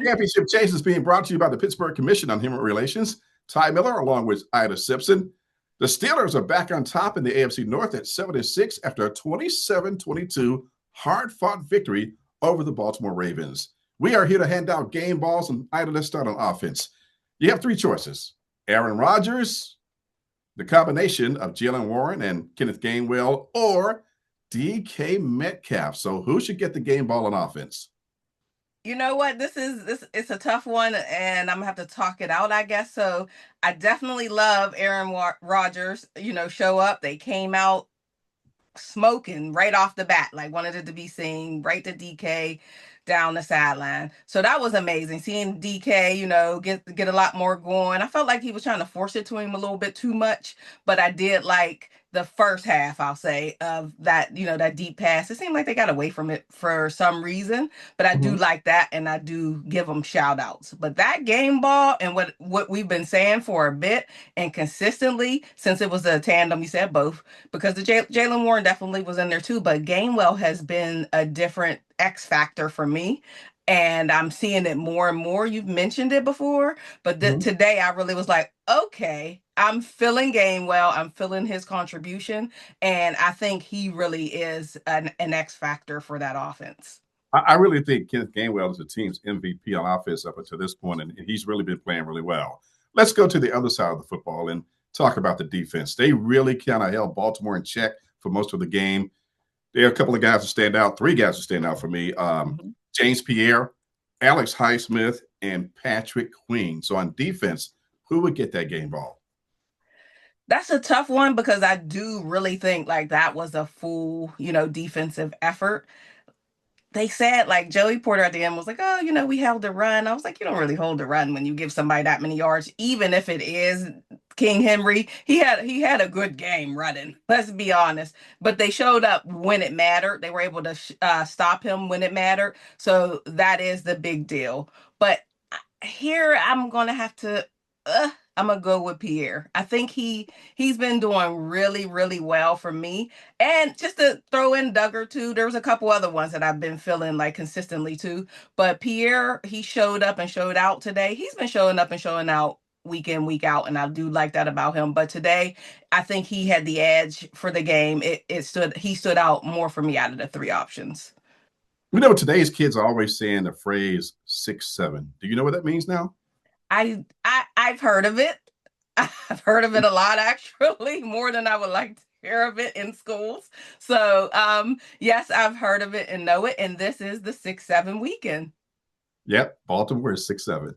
Championship Chase is being brought to you by the Pittsburgh Commission on Human Relations. Ty Miller, along with Ida Simpson. The Steelers are back on top in the AFC North at 7-6 after a 27-22 hard-fought victory over the Baltimore Ravens. We are here to hand out game balls, and Ida, let's start on offense. You have three choices: Aaron Rodgers, the combination of Jalen Warren and Kenneth Gainwell, or DK Metcalf. So who should get the game ball on offense? You know what? It's a tough one, and I'm gonna have to talk it out, I guess. So I definitely love Aaron Rodgers. Show up. They came out smoking right off the bat, like wanted it to be seen, right to DK down the sideline. So that was amazing. Seeing DK, get a lot more going. I felt like he was trying to force it to him a little bit too much, but I did like the first half, I'll say, of that, that deep pass. It seemed like they got away from it for some reason, but I do like that, and I do give them shout outs. But that game ball and what we've been saying for a bit and consistently since it was a tandem, you said both, because the Jalen Warren definitely was in there too, but Gainwell has been a different X factor for me. And I'm seeing it more and more. You've mentioned it before, but today I really was like, okay, I'm feeling Gainwell. I'm feeling his contribution. And I think he really is an X factor for that offense. I really think Kenneth Gainwell is the team's MVP on offense up until this point, and he's really been playing really well. Let's go to the other side of the football and talk about the defense. They really kind of held Baltimore in check for most of the game. There are a couple of guys who stand out, three guys who stand out for me. James Pierre, Alex Highsmith, and Patrick Queen. So on defense, who would get that game ball? That's a tough one because I do really think like that was a full, defensive effort. They said, like, Joey Porter at the end was like, oh, we held the run. I was like, you don't really hold the run when you give somebody that many yards, even if it is King Henry. He had a good game running, let's be honest. But they showed up when it mattered. They were able to stop him when it mattered. So that is the big deal. But here I'm going to have to I'm gonna go with Pierre. I think he's been doing really, really well for me. And just to throw in Duggar too, there's a couple other ones that I've been feeling like consistently too. But Pierre, he showed up and showed out today. He's been showing up and showing out week in, week out, and I do like that about him. But today, I think he had the edge for the game. He stood out more for me out of the three options. Today's kids are always saying the phrase 6'7". Do you know what that means now? I've heard of it. I've heard of it a lot, actually, more than I would like to hear of it in schools. So, yes, I've heard of it and know it. And this is the 6-7 weekend. Yep, Baltimore is 6'7".